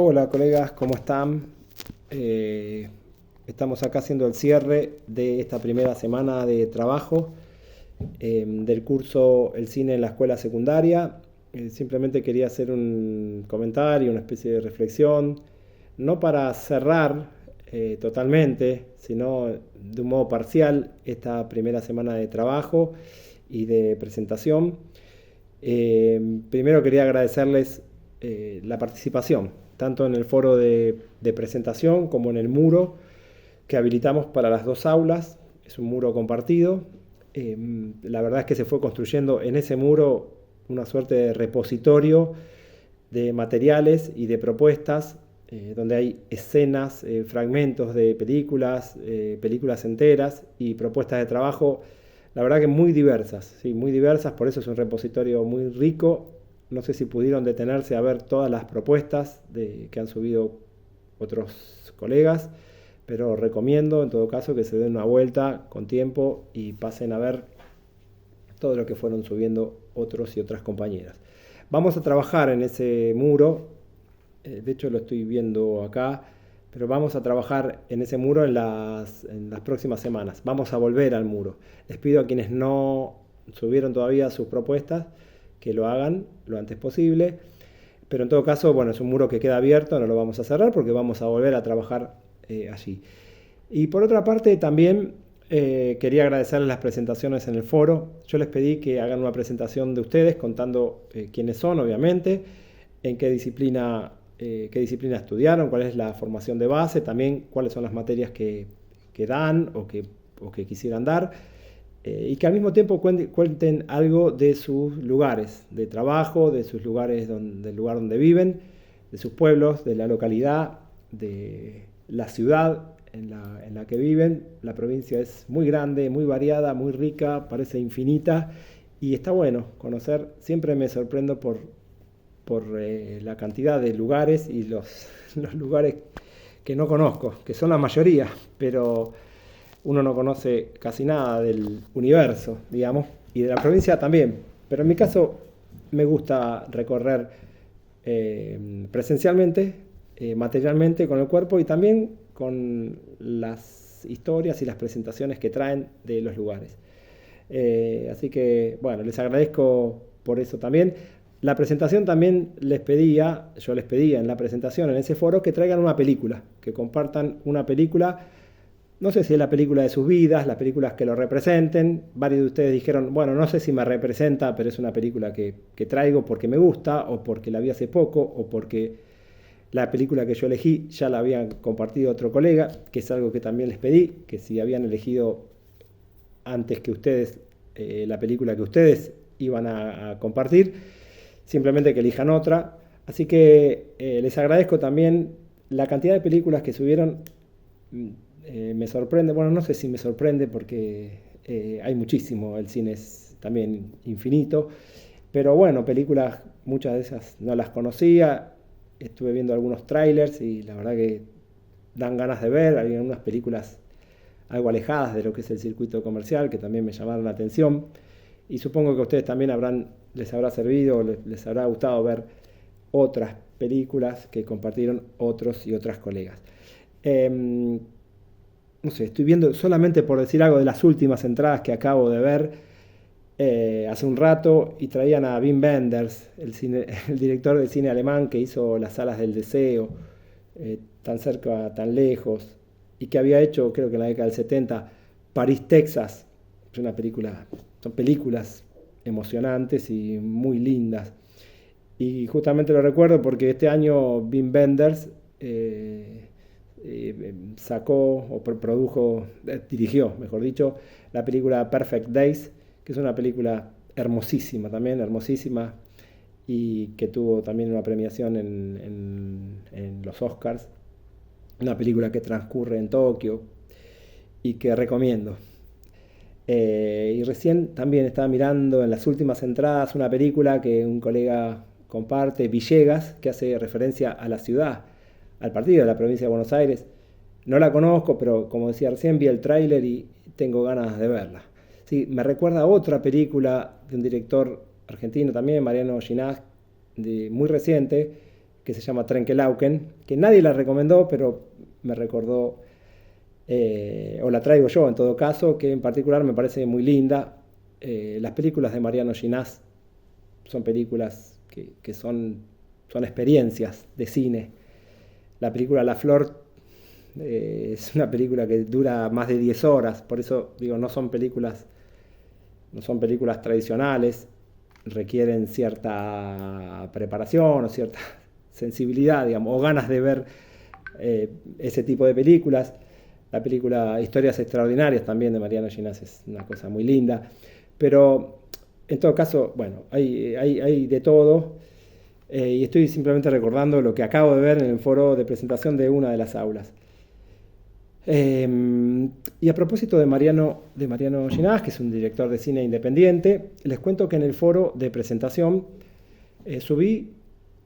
Hola colegas, ¿cómo están? Eh, Estamos acá haciendo el cierre de esta primera semana de trabajo del curso El cine en la escuela secundaria. Simplemente quería hacer un comentario, una especie de reflexión, no para cerrar totalmente, sino de un modo parcial esta primera semana de trabajo y de presentación. Primero quería agradecerles la participación, tanto en el foro de presentación como en el muro que habilitamos para las dos aulas. Es un muro compartido. La verdad es que se fue construyendo en ese muro una suerte de repositorio de materiales y de propuestas, donde hay escenas, fragmentos de películas, películas enteras y propuestas de trabajo, la verdad que muy diversas, sí, muy diversas, por eso es un repositorio muy rico. No sé si pudieron detenerse a ver todas las propuestas que han subido otros colegas, pero recomiendo en todo caso que se den una vuelta con tiempo y pasen a ver todo lo que fueron subiendo otros y otras compañeras. Vamos a trabajar en ese muro, de hecho lo estoy viendo acá, pero vamos a trabajar en ese muro en las próximas semanas. Vamos a volver al muro. Les pido a quienes no subieron todavía sus propuestas que lo hagan lo antes posible, pero en todo caso, bueno, es un muro que queda abierto, no lo vamos a cerrar porque vamos a volver a trabajar allí. Y por otra parte, también quería agradecerles las presentaciones en el foro. Yo les pedí que hagan una presentación de ustedes contando quiénes son, obviamente, en qué disciplina estudiaron, cuál es la formación de base, también cuáles son las materias que dan o que quisieran dar, y que al mismo tiempo cuenten algo de sus lugares de trabajo, de sus lugares del lugar donde viven, de sus pueblos, de la localidad, de la ciudad en la que viven. La provincia es muy grande, muy variada, muy rica, parece infinita y está bueno conocer. Siempre me sorprendo por la cantidad de lugares y los lugares que no conozco, que son la mayoría, pero uno no conoce casi nada del universo, digamos, y de la provincia también. Pero en mi caso me gusta recorrer presencialmente, materialmente con el cuerpo y también con las historias y las presentaciones que traen de los lugares. Así que, bueno, les agradezco por eso también. La presentación también yo les pedía en la presentación, en ese foro, que traigan una película, que compartan una película. No sé si es la película de sus vidas, las películas que lo representen. Varios de ustedes dijeron, bueno, no sé si me representa, pero es una película que traigo porque me gusta, o porque la vi hace poco, o porque la película que yo elegí ya la habían compartido otro colega, que es algo que también les pedí, que si habían elegido antes que ustedes la película que ustedes iban a compartir, simplemente que elijan otra. Así que les agradezco también la cantidad de películas que subieron. Me sorprende, bueno, no sé si me sorprende porque hay muchísimo, el cine es también infinito, pero bueno, películas, muchas de esas no las conocía, estuve viendo algunos trailers y la verdad que dan ganas de ver. Hay algunas películas algo alejadas de lo que es el circuito comercial que también me llamaron la atención, y supongo que a ustedes también les habrá servido, les habrá gustado ver otras películas que compartieron otros y otras colegas. Eh, no sé, estoy viendo solamente por decir algo de las últimas entradas que acabo de ver hace un rato, y traían a Wim Wenders, el director de cine alemán que hizo Las alas del deseo, Tan cerca, tan lejos, y que había hecho, creo que en la década del 70, París, Texas. Es una película, son películas emocionantes y muy lindas. Y justamente lo recuerdo porque este año Wim Wenders sacó o produjo, dirigió, mejor dicho, la película Perfect Days, que es una película hermosísima también, hermosísima, y que tuvo también una premiación en los Oscars. Una película que transcurre en Tokio y que recomiendo. Y recién también estaba mirando en las últimas entradas una película que un colega comparte, Villegas, que hace referencia a la ciudad, al partido de la provincia de Buenos Aires. No la conozco, pero como decía recién, vi el tráiler y tengo ganas de verla. Sí, me recuerda a otra película de un director argentino también, Mariano Ginás, muy reciente, que se llama Trenkelauken, que nadie la recomendó, pero me recordó, o la traigo yo en todo caso, que en particular me parece muy linda. Las películas de Mariano Ginás son películas que son experiencias de cine. La película La Flor es una película que dura más de 10 horas, por eso digo, no son películas tradicionales, requieren cierta preparación o cierta sensibilidad, digamos, o ganas de ver ese tipo de películas. La película Historias Extraordinarias también de Mariano Ginás es una cosa muy linda, pero en todo caso, bueno, hay de todo, y estoy simplemente recordando lo que acabo de ver en el foro de presentación de una de las aulas. Y a propósito de Mariano Ginás, que es un director de cine independiente, les cuento que en el foro de presentación subí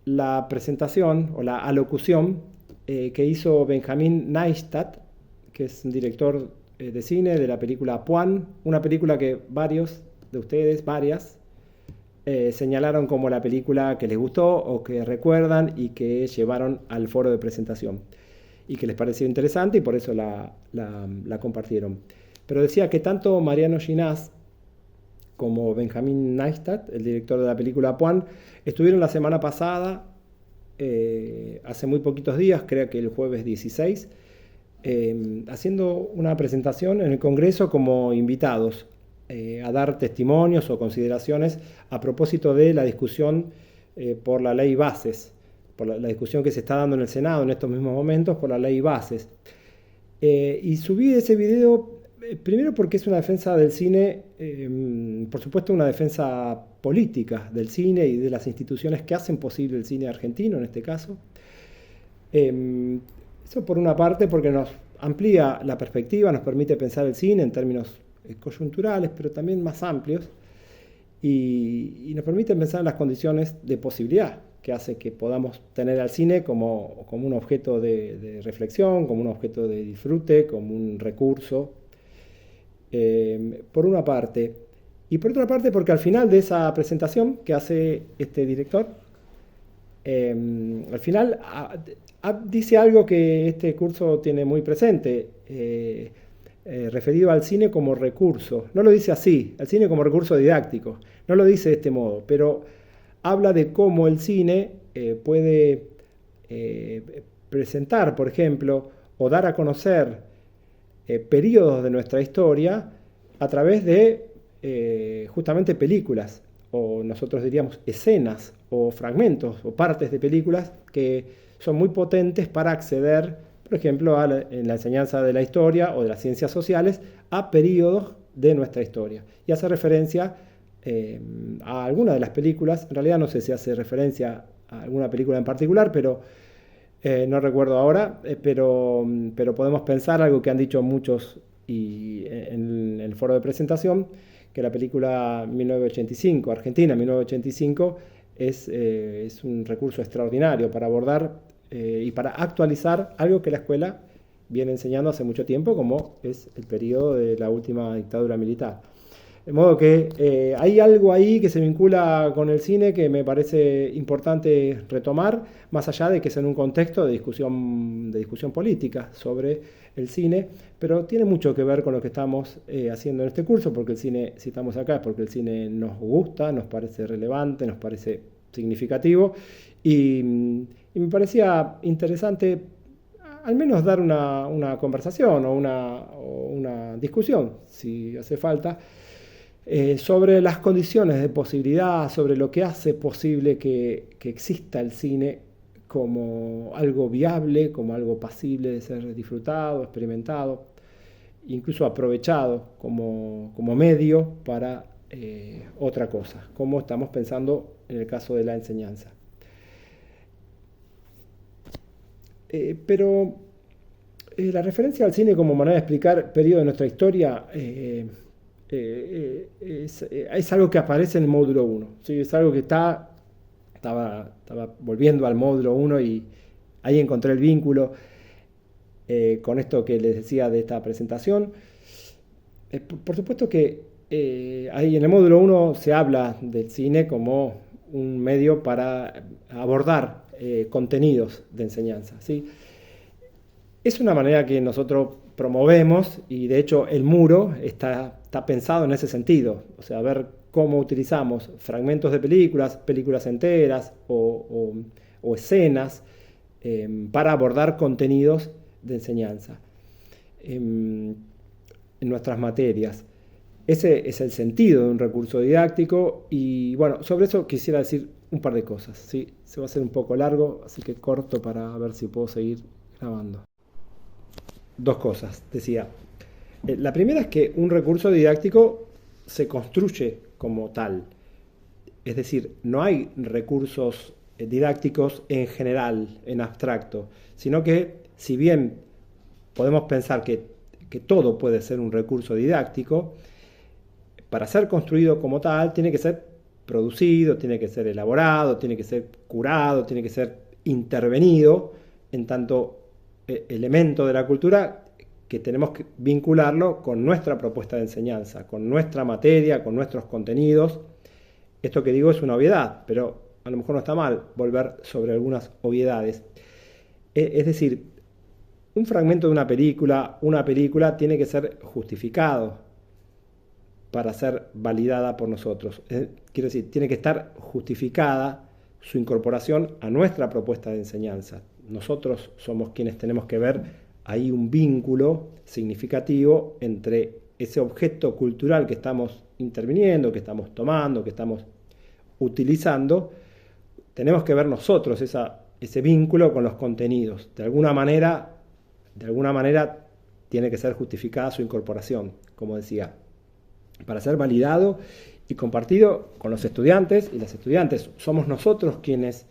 la presentación o la alocución que hizo Benjamin Neistat, que es un director de cine de la película Puan, una película que varias, señalaron como la película que les gustó o que recuerdan y que llevaron al foro de presentación y que les pareció interesante y por eso la compartieron. Pero decía que tanto Mariano Ginás como Benjamin Neistat, el director de la película Puan, estuvieron la semana pasada, hace muy poquitos días, creo que el jueves 16, haciendo una presentación en el Congreso como invitados a dar testimonios o consideraciones a propósito de la discusión por la ley Bases, por la discusión que se está dando en el Senado en estos mismos momentos por la ley Bases. Y subí ese video primero porque es una defensa del cine, por supuesto una defensa política del cine y de las instituciones que hacen posible el cine argentino en este caso. Eso por una parte porque nos amplía la perspectiva, nos permite pensar el cine en términos coyunturales, pero también más amplios, y nos permite pensar en las condiciones de posibilidad que hace que podamos tener al cine como un objeto de reflexión, como un objeto de disfrute, como un recurso, por una parte. Y por otra parte porque al final de esa presentación que hace este director, al final dice algo que este curso tiene muy presente, referido al cine como recurso. No lo dice así, al cine como recurso didáctico, no lo dice de este modo, pero habla de cómo el cine puede presentar, por ejemplo, o dar a conocer periodos de nuestra historia a través de justamente películas, o nosotros diríamos escenas, o fragmentos, o partes de películas que son muy potentes para acceder, por ejemplo, en la enseñanza de la historia o de las ciencias sociales, a periodos de nuestra historia. Y hace referencia a alguna de las películas, en realidad no sé si hace referencia a alguna película en particular, pero no recuerdo ahora, pero podemos pensar algo que han dicho muchos en el foro de presentación, que la película 1985, Argentina 1985, es un recurso extraordinario para abordar y para actualizar algo que la escuela viene enseñando hace mucho tiempo, como es el periodo de la última dictadura militar. De modo que hay algo ahí que se vincula con el cine que me parece importante retomar, más allá de que es en un contexto de discusión política sobre el cine, pero tiene mucho que ver con lo que estamos haciendo en este curso, porque el cine, si estamos acá, es porque el cine nos gusta, nos parece relevante, nos parece significativo, y me parecía interesante al menos dar una conversación o una discusión, si hace falta, sobre las condiciones de posibilidad, sobre lo que hace posible que exista el cine como algo viable, como algo pasible de ser disfrutado, experimentado, incluso aprovechado como medio para otra cosa, como estamos pensando en el caso de la enseñanza. Pero la referencia al cine como manera de explicar periodo de nuestra historia es algo que aparece en el módulo 1. ¿Sí? Es algo que estaba volviendo al módulo 1 y ahí encontré el vínculo con esto que les decía de esta presentación. Por supuesto que ahí en el módulo 1 se habla del cine como un medio para abordar contenidos de enseñanza, ¿sí? Es una manera que nosotros promovemos y de hecho el muro está pensado en ese sentido, o sea, ver cómo utilizamos fragmentos de películas enteras o escenas para abordar contenidos de enseñanza en nuestras materias. Ese es el sentido de un recurso didáctico y bueno, sobre eso quisiera decir un par de cosas, ¿sí? Se va a hacer un poco largo, así que corto para ver si puedo seguir grabando. Dos cosas, decía. La primera es que un recurso didáctico se construye como tal. Es decir, no hay recursos didácticos en general, en abstracto, sino que si bien podemos pensar que todo puede ser un recurso didáctico, para ser construido como tal tiene que ser producido, tiene que ser elaborado, tiene que ser curado, tiene que ser intervenido en tanto elemento de la cultura que tenemos que vincularlo con nuestra propuesta de enseñanza, con nuestra materia, con nuestros contenidos. Esto que digo es una obviedad, pero a lo mejor no está mal volver sobre algunas obviedades. Es decir, un fragmento de una película tiene que ser justificado para ser validada por nosotros. Quiero decir, tiene que estar justificada su incorporación a nuestra propuesta de enseñanza. Nosotros somos quienes tenemos que ver ahí un vínculo significativo entre ese objeto cultural que estamos interviniendo, que estamos tomando, que estamos utilizando. Tenemos que ver nosotros ese vínculo con los contenidos. De alguna manera tiene que ser justificada su incorporación, como decía, para ser validado y compartido con los estudiantes y las estudiantes. Somos nosotros quienes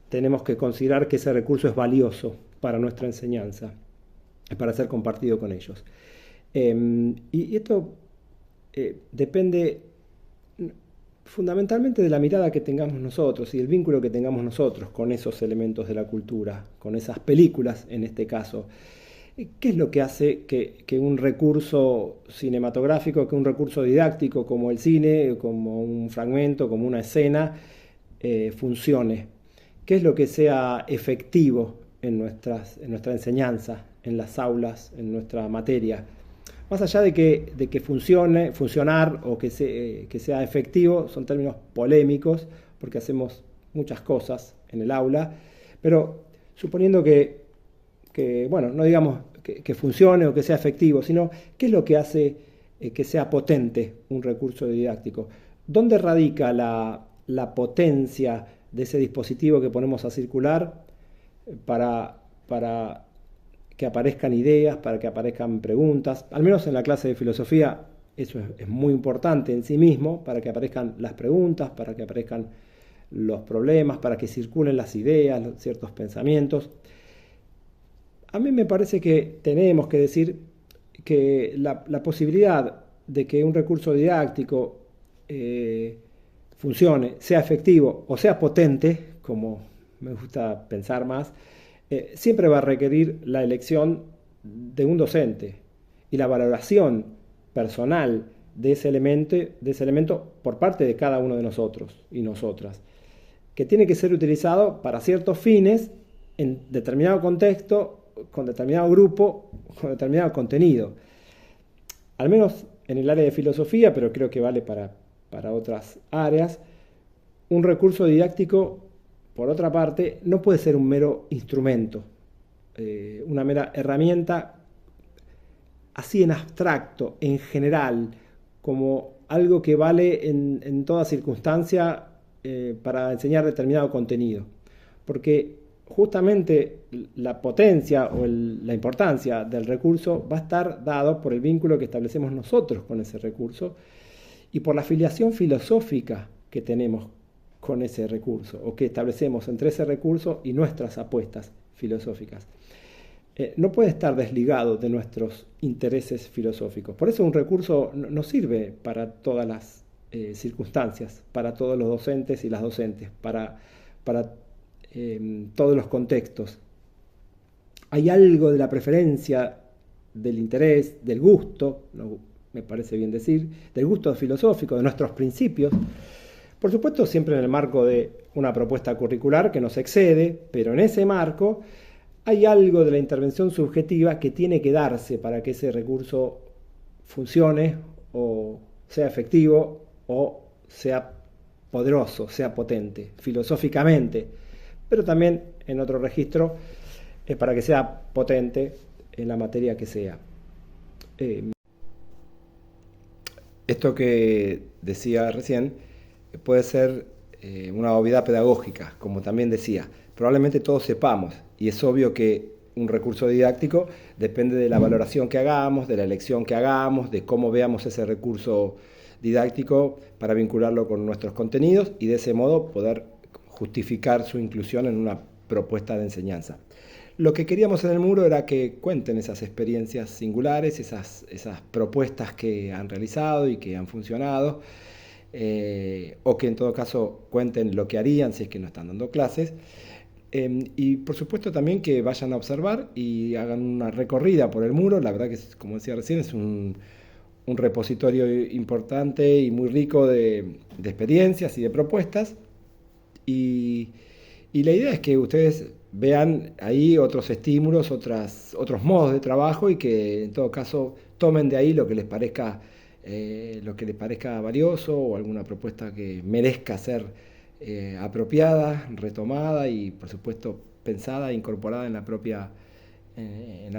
tenemos que considerar que ese recurso es valioso para nuestra enseñanza, para ser compartido con ellos. Y esto depende fundamentalmente de la mirada que tengamos nosotros y el vínculo que tengamos nosotros con esos elementos de la cultura, con esas películas en este caso. ¿Qué es lo que hace que un recurso cinematográfico, que un recurso didáctico como el cine, como un fragmento, como una escena, funcione? ¿Qué es lo que sea efectivo en nuestra enseñanza, en las aulas, en nuestra materia? Más allá de que funcionar o que sea efectivo, son términos polémicos, porque hacemos muchas cosas en el aula, pero suponiendo que bueno, no digamos que funcione o que sea efectivo, sino qué es lo que hace que sea potente un recurso didáctico. ¿Dónde radica la potencia de ese dispositivo que ponemos a circular para que aparezcan ideas, para que aparezcan preguntas? Al menos en la clase de filosofía eso es muy importante en sí mismo, para que aparezcan las preguntas, para que aparezcan los problemas, para que circulen las ideas, ciertos pensamientos. A mí me parece que tenemos que decir que la posibilidad de que un recurso didáctico funcione, sea efectivo o sea potente, como me gusta pensar más, siempre va a requerir la elección de un docente y la valoración personal de ese elemento por parte de cada uno de nosotros y nosotras, que tiene que ser utilizado para ciertos fines en determinado contexto, con determinado grupo, con determinado contenido. Al menos en el área de filosofía, pero creo que vale para otras áreas, un recurso didáctico, por otra parte, no puede ser un mero instrumento, una mera herramienta así en abstracto, en general, como algo que vale en toda circunstancia para enseñar determinado contenido. Porque justamente la potencia o la importancia del recurso va a estar dado por el vínculo que establecemos nosotros con ese recurso y por la afiliación filosófica que tenemos con ese recurso o que establecemos entre ese recurso y nuestras apuestas filosóficas. No puede estar desligado de nuestros intereses filosóficos. Por eso un recurso no sirve para todas las circunstancias, para todos los docentes y las docentes, para todos los contextos. Hay algo de la preferencia, del interés, del gusto, me parece bien decir, del gusto filosófico, de nuestros principios, Por supuesto, siempre en el marco de una propuesta curricular que nos excede, pero en ese marco hay algo de la intervención subjetiva que tiene que darse para que ese recurso funcione o sea efectivo o sea poderoso, sea potente, filosóficamente, pero también en otro registro para que sea potente en la materia que sea. Esto que decía recién puede ser una obviedad pedagógica, como también decía. Probablemente todos sepamos, y es obvio que un recurso didáctico depende de la valoración que hagamos, de la elección que hagamos, de cómo veamos ese recurso didáctico para vincularlo con nuestros contenidos y de ese modo poder justificar su inclusión en una propuesta de enseñanza. Lo que queríamos en el muro era que cuenten esas experiencias singulares, esas propuestas que han realizado y que han funcionado, o que en todo caso cuenten lo que harían si es que no están dando clases. Y por supuesto también que vayan a observar y hagan una recorrida por el muro. La verdad que, como decía recién, es un repositorio importante y muy rico de experiencias y de propuestas. Y la idea es que ustedes vean ahí otros estímulos, otros modos de trabajo y que en todo caso tomen de ahí lo que les parezca valioso o alguna propuesta que merezca ser apropiada, retomada y por supuesto pensada e incorporada en la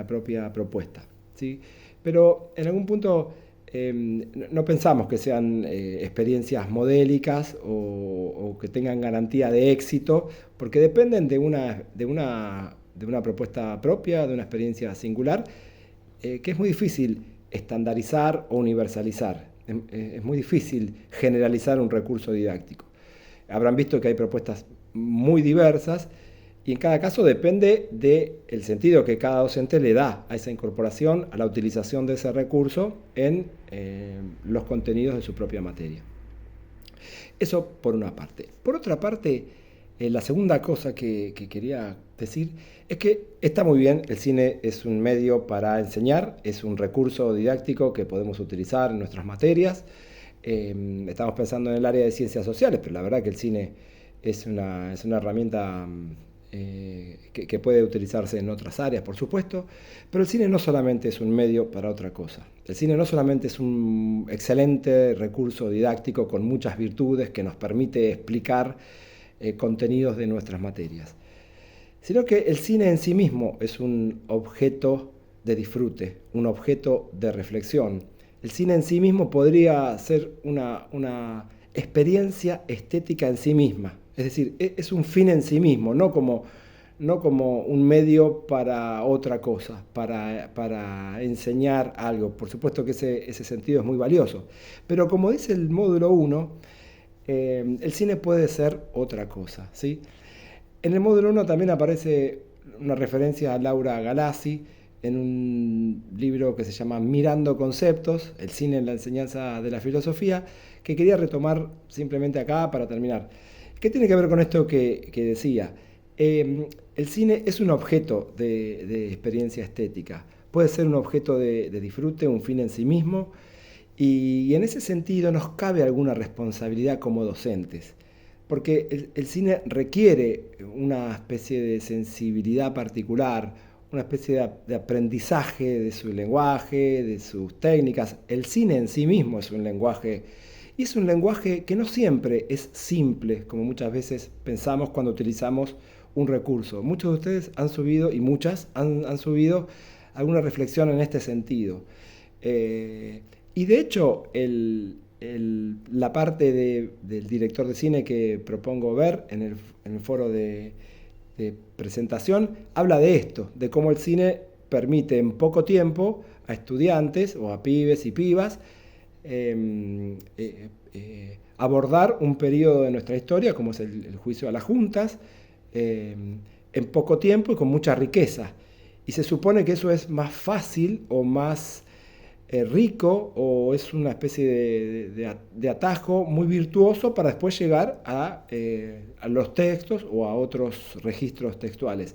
propia propuesta, ¿sí? Pero en algún punto no pensamos que sean experiencias modélicas o que tengan garantía de éxito, porque dependen de una propuesta propia, de una experiencia singular, que es muy difícil estandarizar o universalizar. Es muy difícil generalizar un recurso didáctico. Habrán visto que hay propuestas muy diversas y en cada caso depende del sentido que cada docente le da a esa incorporación, a la utilización de ese recurso en los contenidos de su propia materia. Eso por una parte. Por otra parte, la segunda cosa que quería decir es que está muy bien, el cine es un medio para enseñar, es un recurso didáctico que podemos utilizar en nuestras materias. Estamos pensando en el área de ciencias sociales, pero la verdad que el cine es una herramienta que puede utilizarse en otras áreas, por supuesto, pero el cine no solamente es un medio para otra cosa. El cine no solamente es un excelente recurso didáctico con muchas virtudes que nos permite explicar contenidos de nuestras materias, sino que el cine en sí mismo es un objeto de disfrute, un objeto de reflexión. El cine en sí mismo podría ser una experiencia estética en sí misma, es decir, es un fin en sí mismo, no como un medio para otra cosa, para enseñar algo. Por supuesto que ese sentido es muy valioso, pero como dice el módulo 1, el cine puede ser otra cosa, ¿sí? En el módulo 1 también aparece una referencia a Laura Galassi en un libro que se llama Mirando Conceptos, el cine en la enseñanza de la filosofía, que quería retomar simplemente acá para terminar. ¿Qué tiene que ver con esto que decía? El cine es un objeto de experiencia estética, puede ser un objeto de disfrute, un fin en sí mismo, y en ese sentido nos cabe alguna responsabilidad como docentes. Porque el cine requiere una especie de sensibilidad particular, una especie de aprendizaje de su lenguaje, de sus técnicas. El cine en sí mismo es un lenguaje, y es un lenguaje que no siempre es simple, como muchas veces pensamos cuando utilizamos un recurso. Muchos de ustedes han subido, y muchas han subido, alguna reflexión en este sentido. Y de hecho, la parte del director de cine que propongo ver en el foro de presentación habla de esto, de cómo el cine permite en poco tiempo a estudiantes o a pibes y pibas abordar un periodo de nuestra historia, como es el juicio a las juntas, en poco tiempo y con mucha riqueza. Y se supone que eso es más fácil o más rico, o es una especie de atajo muy virtuoso para después llegar a los textos o a otros registros textuales.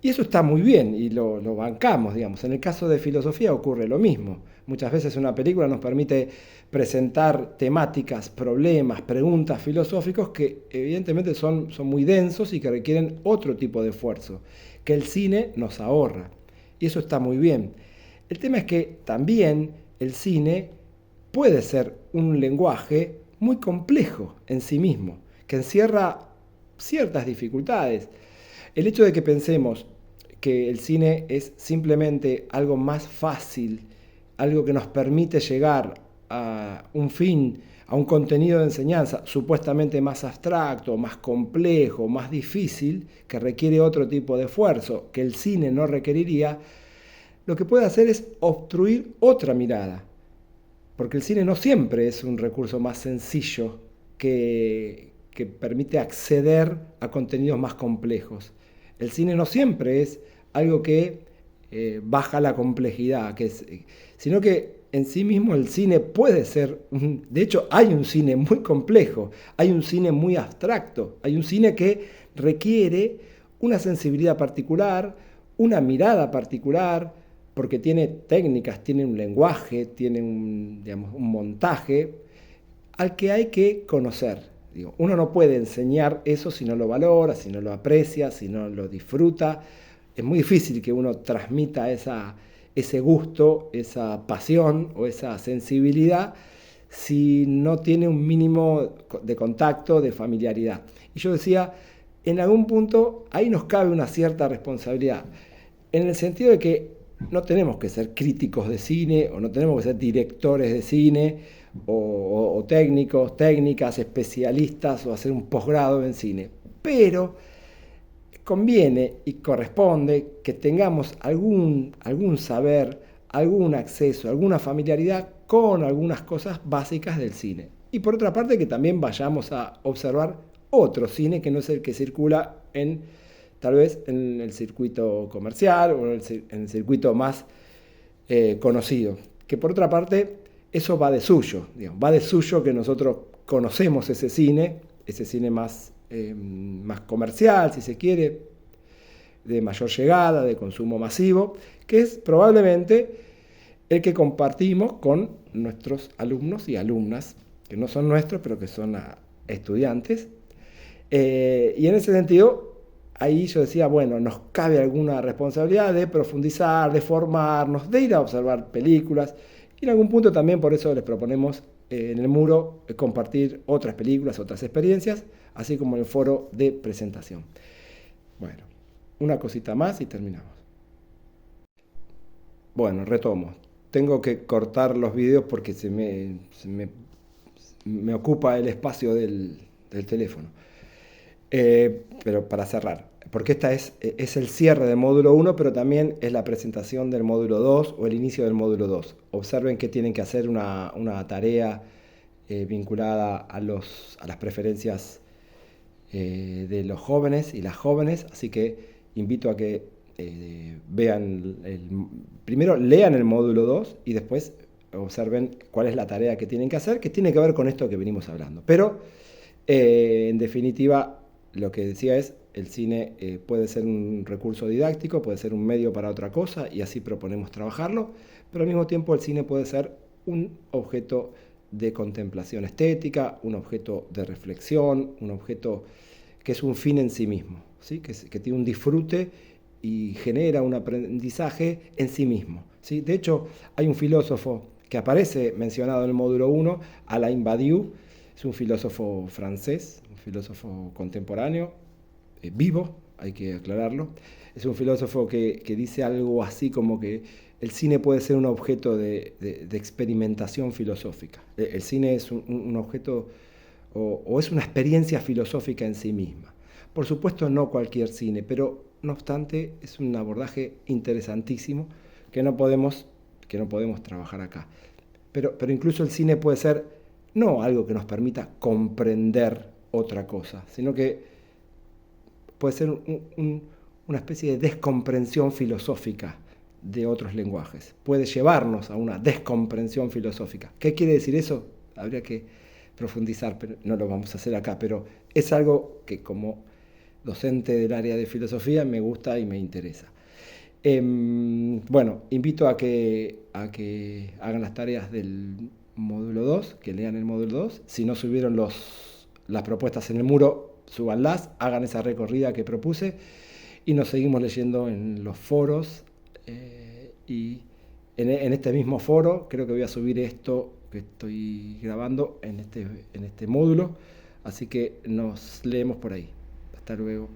Y eso está muy bien y lo bancamos, digamos. En el caso de filosofía ocurre lo mismo. Muchas veces una película nos permite presentar temáticas, problemas, preguntas filosóficos que evidentemente son muy densos y que requieren otro tipo de esfuerzo, que el cine nos ahorra. Y eso está muy bien. El tema es que también el cine puede ser un lenguaje muy complejo en sí mismo, que encierra ciertas dificultades. El hecho de que pensemos que el cine es simplemente algo más fácil, algo que nos permite llegar a un fin, a un contenido de enseñanza supuestamente más abstracto, más complejo, más difícil, que requiere otro tipo de esfuerzo que el cine no requeriría, lo que puede hacer es obstruir otra mirada, porque el cine no siempre es un recurso más sencillo que permite acceder a contenidos más complejos. El cine no siempre es algo que baja la complejidad, sino que en sí mismo el cine puede ser, de hecho hay un cine muy complejo, hay un cine muy abstracto, hay un cine que requiere una sensibilidad particular, una mirada particular, porque tiene técnicas, tiene un lenguaje, tiene digamos, un montaje al que hay que conocer. Digo, uno no puede enseñar eso si no lo valora, si no lo aprecia, si no lo disfruta. Es muy difícil que uno transmita ese gusto, esa pasión o esa sensibilidad si no tiene un mínimo de contacto, de familiaridad. Y yo decía, en algún punto ahí nos cabe una cierta responsabilidad, en el sentido de que no tenemos que ser críticos de cine o no tenemos que ser directores de cine o técnicos, técnicas, especialistas o hacer un posgrado en cine. Pero conviene y corresponde que tengamos algún saber, algún acceso, alguna familiaridad con algunas cosas básicas del cine. Y por otra parte que también vayamos a observar otro cine que no es el que circula tal vez en el circuito comercial o en el circuito más conocido. Que por otra parte, eso va de suyo, digamos, va de suyo que nosotros conocemos ese cine más comercial, si se quiere, de mayor llegada, de consumo masivo, que es probablemente el que compartimos con nuestros alumnos y alumnas, que no son nuestros, pero que son estudiantes. Y en ese sentido, ahí yo decía, bueno, nos cabe alguna responsabilidad de profundizar, de formarnos, de ir a observar películas. Y en algún punto también por eso les proponemos en el muro compartir otras películas, otras experiencias, así como en el foro de presentación. Bueno, una cosita más y terminamos. Bueno, retomo. Tengo que cortar los videos porque me ocupa el espacio del teléfono. Pero para cerrar, porque esta es el cierre del módulo 1, pero también es la presentación del módulo 2 o el inicio del módulo 2. Observen que tienen que hacer una tarea vinculada a las preferencias de los jóvenes y las jóvenes, así que invito a que primero lean el módulo 2 y después observen cuál es la tarea que tienen que hacer, que tiene que ver con esto que venimos hablando. Pero, en definitiva, lo que decía es, el cine puede ser un recurso didáctico, puede ser un medio para otra cosa, y así proponemos trabajarlo, pero al mismo tiempo el cine puede ser un objeto de contemplación estética, un objeto de reflexión, un objeto que es un fin en sí mismo, ¿sí? Que tiene un disfrute y genera un aprendizaje en sí mismo, ¿sí? De hecho, hay un filósofo que aparece mencionado en el módulo 1, Alain Badiou, es un filósofo francés, un filósofo contemporáneo, vivo, hay que aclararlo. Es un filósofo que dice algo así como que el cine puede ser un objeto de experimentación filosófica. El cine es un objeto o es una experiencia filosófica en sí misma. Por supuesto, no cualquier cine, pero no obstante es un abordaje interesantísimo que no podemos trabajar acá. Pero incluso el cine puede ser no algo que nos permita comprender otra cosa, sino que puede ser una especie de descomprensión filosófica de otros lenguajes. Puede llevarnos a una descomprensión filosófica. ¿Qué quiere decir eso? Habría que profundizar, pero no lo vamos a hacer acá. Pero es algo que como docente del área de filosofía, me gusta y me interesa. Bueno, invito a que hagan las tareas del módulo 2, que lean el módulo 2. Si no subieron las propuestas en el muro, súbanlas, hagan esa recorrida que propuse y nos seguimos leyendo en los foros. Y en este mismo foro creo que voy a subir esto que estoy grabando en este módulo. Así que nos leemos por ahí. Hasta luego.